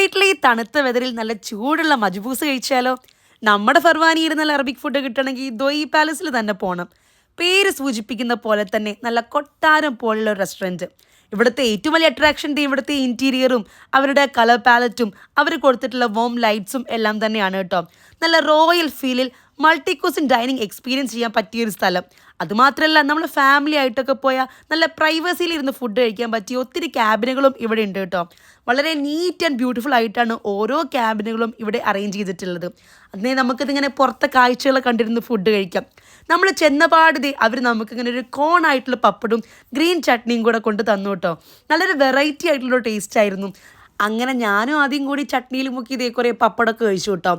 കുവൈറ്റിലെ ഈ തണുത്ത വെതറിൽ നല്ല ചൂടുള്ള മജ്ബൂസ് കഴിച്ചാലോ? നമ്മുടെ ഫർവാനിയിൽ നല്ല അറബിക് ഫുഡ് കിട്ടണമെങ്കിൽ ദോയി പാലസിൽ തന്നെ പോകണം. പേര് സൂചിപ്പിക്കുന്ന പോലെ തന്നെ നല്ല കൊട്ടാരം പോലുള്ള ഒരു റെസ്റ്റോറൻറ്റ്. ഇവിടുത്തെ ഏറ്റവും വലിയ അട്രാക്ഷൻ ഇവിടുത്തെ ഇൻറ്റീരിയറും അവരുടെ കളർ പാലറ്റും അവർ കൊടുത്തിട്ടുള്ള വോം ലൈറ്റ്സും എല്ലാം തന്നെയാണ് കേട്ടോ. നല്ല റോയൽ ഫീലിൽ മൾട്ടി ക്യൂസിൻ ഡൈനിങ് എക്സ്പീരിയൻസ് ചെയ്യാൻ പറ്റിയൊരു സ്ഥലം. അതുമാത്രമല്ല, നമ്മൾ ഫാമിലി ആയിട്ടൊക്കെ പോയാൽ നല്ല പ്രൈവസിയിൽ ഇരുന്ന് ഫുഡ് കഴിക്കാൻ പറ്റിയ ഒത്തിരി ക്യാബിനുകളും ഇവിടെ ഉണ്ട് കേട്ടോ. വളരെ നീറ്റ് ആൻഡ് ബ്യൂട്ടിഫുൾ ആയിട്ടാണ് ഓരോ ക്യാബിനുകളും ഇവിടെ അറേഞ്ച് ചെയ്തിട്ടുള്ളത്. അതിനെ നമുക്കിതിങ്ങനെ പുറത്തെ കാഴ്ചകൾ കണ്ടിരുന്ന് ഫുഡ് കഴിക്കാം. നമ്മൾ ചെന്നപാട് അവർ നമുക്കിങ്ങനെ ഒരു കോണായിട്ടുള്ള പപ്പടും ഗ്രീൻ ചട്നിയും കൂടെ കൊണ്ട് തന്നു കേട്ടോ. നല്ലൊരു വെറൈറ്റി ആയിട്ടുള്ള ടേസ്റ്റ് ആയിരുന്നു. അങ്ങനെ ഞാനും ആദ്യം കൂടി ചട്നിയിൽ മുക്കി ഇതേ കുറേ പപ്പടമൊക്കെ കഴിച്ചു കേട്ടോ.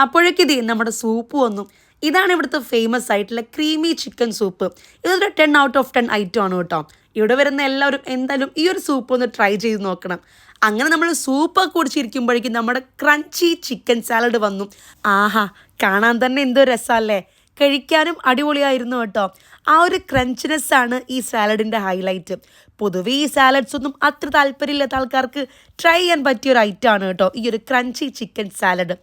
അപ്പോഴേക്കിതേ നമ്മുടെ സൂപ്പ് വന്നു. ഇതാണ് ഇവിടുത്തെ ഫേമസ് ആയിട്ടുള്ള ക്രീമി ചിക്കൻ സൂപ്പ്. ഇതൊരു 10 ഔട്ട് ഓഫ് 10 ഐറ്റം ആണ് കേട്ടോ. ഇവിടെ വരുന്ന എല്ലാവരും എന്തായാലും ഈ ഒരു സൂപ്പ് ഒന്ന് ട്രൈ ചെയ്ത് നോക്കണം. അങ്ങനെ നമ്മൾ സൂപ്പൊക്കെ കുടിച്ചിരിക്കുമ്പോഴേക്കും നമ്മുടെ ക്രഞ്ചി ചിക്കൻ സാലഡ് വന്നു. ആഹാ, കാണാൻ തന്നെ എന്തോ രസമല്ലേ! കഴിക്കാനും അടിപൊളിയായിരുന്നു കേട്ടോ. ആ ഒരു ക്രഞ്ച്നെസ് ആണ് ഈ സാലഡിൻ്റെ ഹൈലൈറ്റ്. പൊതുവേ ഈ സാലഡ്സ് ഒന്നും അത്ര താല്പര്യമില്ലാത്ത ആൾക്കാർക്ക് ട്രൈ ചെയ്യാൻ പറ്റിയ ഒരു ഐറ്റമാണ് കേട്ടോ ഈ ഒരു ക്രഞ്ചി ചിക്കൻ സാലഡ്.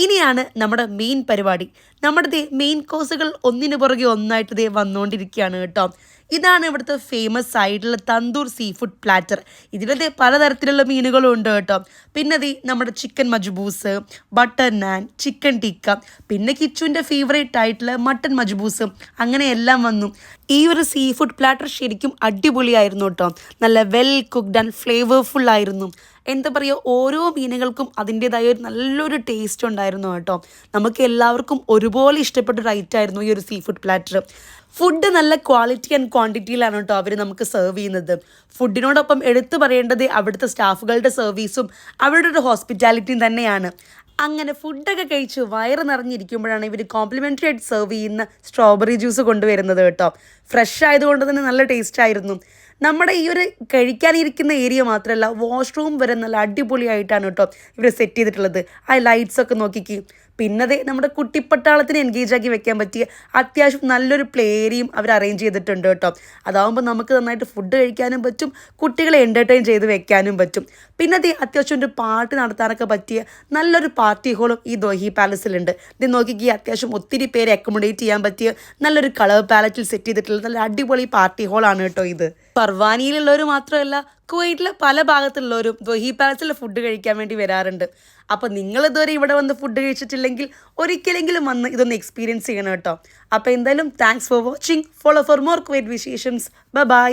ഇനിയാണ് നമ്മുടെ മെയിൻ പരിപാടി. നമ്മുടെ മെയിൻ കോഴ്സുകൾ ഒന്നിനു പുറകെ ഒന്നായിട്ട് വന്നുകൊണ്ടിരിക്കുകയാണ് കേട്ടോ. ഇതാണ് ഇവിടുത്തെ ഫേമസ് ആയിട്ടുള്ള തന്തൂർ സീ ഫുഡ് പ്ലാറ്റർ. ഇതിലത്തെ പലതരത്തിലുള്ള മീനുകളും ഉണ്ട് കേട്ടോ. പിന്നെ നമ്മുടെ ചിക്കൻ മജ്ബൂസ്, ബട്ടർ നാൻ, ചിക്കൻ ടിക്ക, പിന്നെ കിച്ചുവിൻ്റെ ഫേവറേറ്റ് ആയിട്ടുള്ള മട്ടൻ മജ്ബൂസ്, അങ്ങനെ എല്ലാം വന്നു. ഈ ഒരു സീ ഫുഡ് പ്ലാറ്റർ ശരിക്കും അടിപൊളിയായിരുന്നു കേട്ടോ. നല്ല വെൽ കുക്ക്ഡ് ആൻഡ് ഫ്ലേവർഫുൾ ആയിരുന്നു. എന്താ പറയുക, ഓരോ മീനുകൾക്കും അതിൻ്റേതായ ഒരു നല്ലൊരു ടേസ്റ്റ് ഉണ്ടായിരുന്നു കേട്ടോ. നമുക്ക് എല്ലാവർക്കും ഒരുപോലെ ഇഷ്ടപ്പെട്ടൊരു ഐറ്റമായിരുന്നു ഈ ഒരു സീ ഫുഡ് പ്ലാറ്റർ. ഫുഡ് നല്ല ക്വാളിറ്റി ആൻഡ് ക്വാണ്ടിറ്റിയിലാണ് കേട്ടോ അവർ നമുക്ക് സെർവ് ചെയ്യുന്നത്. ഫുഡിനോടൊപ്പം എടുത്തു പറയേണ്ടത് അവിടുത്തെ സ്റ്റാഫുകളുടെ സർവീസും അവരുടെ ഒരു ഹോസ്പിറ്റാലിറ്റിയും തന്നെയാണ്. അങ്ങനെ ഫുഡൊക്കെ കഴിച്ച് വയറ് നിറഞ്ഞിരിക്കുമ്പോഴാണ് ഇവർ കോംപ്ലിമെൻ്ററി ആയിട്ട് സെർവ് ചെയ്യുന്ന സ്ട്രോബെറി ജ്യൂസ് കൊണ്ടുവരുന്നത് കേട്ടോ. ഫ്രഷ് ആയതുകൊണ്ട് തന്നെ നല്ല ടേസ്റ്റ് ആയിരുന്നു. നമ്മുടെ ഈ ഒരു കഴിക്കാനിരിക്കുന്ന ഏരിയ മാത്രമല്ല, വാഷ്റൂം വരെ നല്ല അടിപൊളിയായിട്ടാണ് കേട്ടോ ഇവർ സെറ്റ് ചെയ്തിട്ടുള്ളത്. ആ ലൈറ്റ്സൊക്കെ നോക്കിക്ക്. പിന്നെ നമ്മുടെ കുട്ടിപ്പട്ടാളത്തിന് എൻഗേജ് ആക്കി വെക്കാൻ പറ്റിയ അത്യാവശ്യം നല്ലൊരു പ്ലേ ഏരിയയും അവർ അറേഞ്ച് ചെയ്തിട്ടുണ്ട് കേട്ടോ. അതാവുമ്പോൾ നമുക്ക് നന്നായിട്ട് ഫുഡ് കഴിക്കാനും പറ്റും, കുട്ടികളെ എൻ്റർടൈൻ ചെയ്ത് വെക്കാനും പറ്റും. പിന്നെ അത്യാവശ്യം ഒരു പാർട്ടി നടത്താനൊക്കെ പറ്റിയ നല്ലൊരു പാർട്ടി ഹോളും ഈ ദോഹി പാലസിലുണ്ട്. ഇത് നോക്കിക്ക്, അത്യാവശ്യം ഒത്തിരി പേര് അക്കോമഡേറ്റ് ചെയ്യാൻ പറ്റിയ നല്ലൊരു കളർ പാലറ്റിൽ സെറ്റ് ചെയ്തിട്ടുള്ള നല്ല അടിപൊളി പാർട്ടി ഹോളാണ് കേട്ടോ ഇത്. ഫർവാനിയിലുള്ളവർ മാത്രമല്ല, കുവൈറ്റിലെ പല ഭാഗത്തുള്ളവരും ദോഹി പാലസിൽ ഫുഡ് കഴിക്കാൻ വേണ്ടി വരാറുണ്ട്. അപ്പോൾ നിങ്ങൾ ഇതുവരെ ഇവിടെ വന്ന് ഫുഡ് കഴിച്ചിട്ടില്ലെങ്കിൽ ഒരിക്കലെങ്കിലും വന്ന് ഇതൊന്ന് എക്സ്പീരിയൻസ് ചെയ്യണം കേട്ടോ. അപ്പോൾ എന്തായാലും thanks for watching. Follow for more Kuwait വിശേഷംസ്. ബൈ.